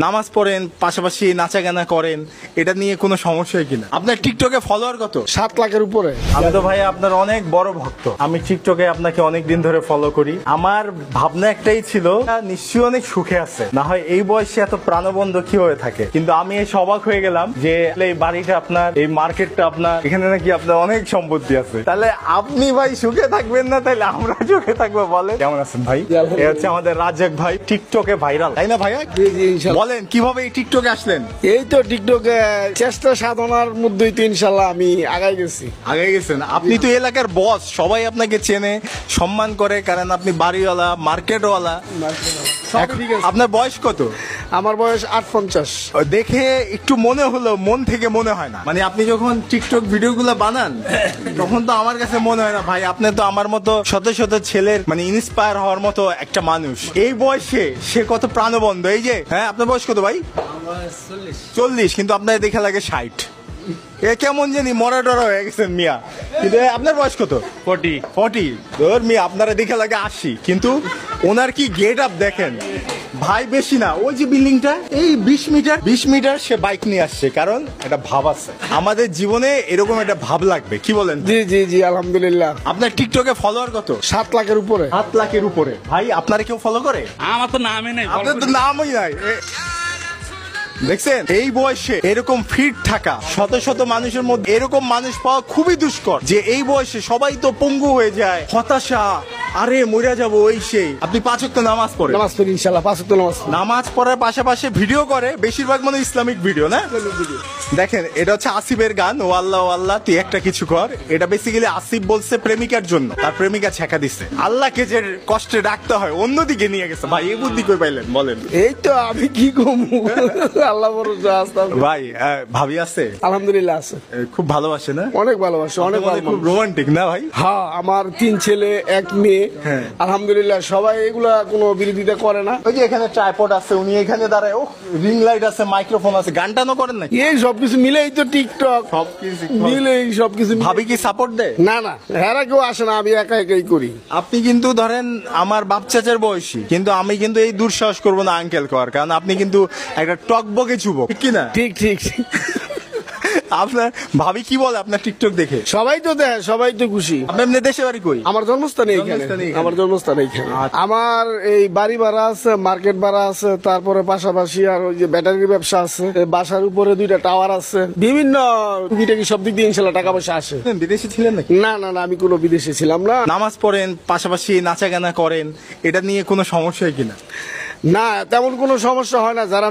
নামাজ পড়েন, পাশাপাশি নাচা গানা করেন, এটা নিয়ে কোনো সমস্যা কিনা? আপনার টিকটকে ফলোয়ার কত? 7 লাখের উপরে। আমি তো ভাই আপনার অনেক বড় ভক্ত। আমি টিকটকে আপনাকে অনেক দিন ধরে ফলো করি। আমার ভাবনা একটাই ছিল, নিশ্চয়ই অনেক সুখে আছে, না হয় এই বয়সে এত প্রাণবন্ত কি হয়ে থাকে। কিন্তু আমি এসে অবাক হয়ে গেলাম যে এই বাড়িটা আপনার, এই মার্কেটটা আপনার, এখানে নাকি আপনার অনেক সম্পত্তি আছে। তাহলে আপনি ভাই সুখে থাকবেন না, তাইলে আমরা সুখে থাকবো? বলে কেমন আছেন ভাই? এ হচ্ছে আমাদের রাজ্জাক ভাই, টিকটকে ভাইরাল, তাই না ভাইয়া? বলেন কিভাবে এই টিকটকে আসলেন? এই তো টিকটকে চেষ্টা সাধনার মধ্যেই তো ইনশাল্লাহ আমি আগাই গেছি। আগে গেছেন আপনি তো এলাকার বস, সবাই আপনাকে চেনে, সম্মান করে, কারণ আপনি বাড়িওয়ালা, মার্কেটওয়ালা। সব ঠিক আছে। আপনার বয়স কত? আমার বয়স 58। দেখে একটু মনে হলো, মন থেকে মনে হয় না। মানে আপনি যখন টিকটক ভিডিওগুলো বানান তখন তো আমার কাছে মনে হয় না ভাই আপনি তো আমার মতো শত শত ছেলের মানে ইন্সপায়ার হওয়ার মতো একটা মানুষ। এই বয়সে সে কত প্রাণবন্ত। এই যে হ্যাঁ, আপনার বয়স কত ভাই? 40, কিন্তু আপনার দেখে লাগে 60। এ কেমন জানি মরা টরা হয়ে গেছেন মিয়া। কিন্তু আপনার বয়স কত? 40। ধর মিয়া আপনারা দেখে লাগে 80, কিন্তু ওনার কি গেট আপ দেখেন ভাই। বেশি না, ওই যে বিল্ডিংটা, এই 20 মিটার সে বাইক নিয়ে আসছে, কারণ এটা ভাব আছে। আমাদের জীবনে এরকম একটা ভাব লাগবে, কি বলেন? জি জি জি, আলহামদুলিল্লাহ। আপনার টিকটকে ফলোয়ার কত? 7 লাখের উপরে। 7 লাখের উপরে। ভাই আপনারা কেউ ফলো করে? আমার তো নামই নেই। আপনার তো নামই নাই। দেখছেন, এই বয়সে এরকম ফিট থাকা, শত শত মানুষের মধ্যে এরকম মানুষ পাওয়া খুবই দুষ্কর। যে এই বয়সে সবাই তো পঙ্গু হয়ে যায়, হতাশা, আরে মরে যাবো ওই সেই। আপনি 5 ওয়াক্ত নামাজ পড়েন? নামাজ পড়ি ইনশাল্লাহ, 5 ওয়াক্ত নামাজ। নামাজ পড়ার পাশাপাশি ভিডিও করে, বেশিরভাগ মানে ইসলামিক ভিডিও না? দেখেন, এটা হচ্ছে আসিফের গান, ও আল্লাহ ও আল্লাহ তুই একটা কিছু কর। এটা বেসিক্যালি আসিফ বলছে প্রেমিকার জন্য, তার প্রেমিকা ছেঁকা দিচ্ছে। আল্লাহকে যে কষ্টে ডাকতে হয় অন্যদিকে নিয়ে গেছে। ভাই এই বুদ্ধি কই পাইলেন বলেন? এই তো আমি কি কমু, আল্লাহ ভরসা আস্তাম। ভাই ভাবি আছে? আলহামদুলিল্লাহ আছে। খুব ভালোবাসে না? অনেক ভালোবাসে, অনেক আপনাদের খুব ভালো। রোমান্টিক না ভাই? হ্যাঁ, আমার 3 ছেলে 1 মেয়ে। হ্যাঁ। আলহামদুলিল্লাহ সবাই এগুলা কোনো বিরোধিতা করে না। ওই যে এখানে ট্রাইপড আছে, উনি এখানে দাঁড়ায়, ও রিং লাইট আছে, মাইক্রোফোন আছে, গান টানও করেন নাকি? এই সবকিছু মিলেই তো টিকটক, সবকিছু মিলেই সবকিছু ভাবি কি সাপোর্ট দেয়? না না, হেরা কেউ আসে না, আমি একা একাই করি। আপনি কিন্তু ধরেন আমার বাপ চাচার বয়সী, কিন্তু আমি কিন্তু এই দুঃসাহস করবো না আঙ্কেল করার, কারণ আপনি কিন্তু একটা টকবকে যুবক, ঠিক কিনা? ঠিক ঠিক। আপনার ভাবি কি বলে আপনার টিকটক দেখে? সবাই তো দেয়, সবাই তো খুশি। আপনার দেশে বাড়ি কই? আমার জন্মস্থান এইখানে। জন্মস্থান এইখানে। আমার জন্মস্থান এইখানে। আচ্ছা। আমার এই বাড়ি ভাড়া আছে, মার্কেট ভাড়া আছে, তারপরে পাশাপাশি আর ওই যে ব্যাটারি ব্যবসা আছে, এই বাসার উপরে 2টা টাওয়ার আছে, বিভিন্ন টুকিটাকি সব দিক দিয়ে ইনশাল্লাহ টাকা পয়সা আসে। বিদেশে ছিলেন নাকি? না না না, আমি কোনো বিদেশে ছিলাম না। নামাজ পড়েন, পাশাপাশি নাচা গানা করেন, এটা নিয়ে কোনো সমস্যা কিনা? না, তেমন কোনো সমস্যা হয় না। যারা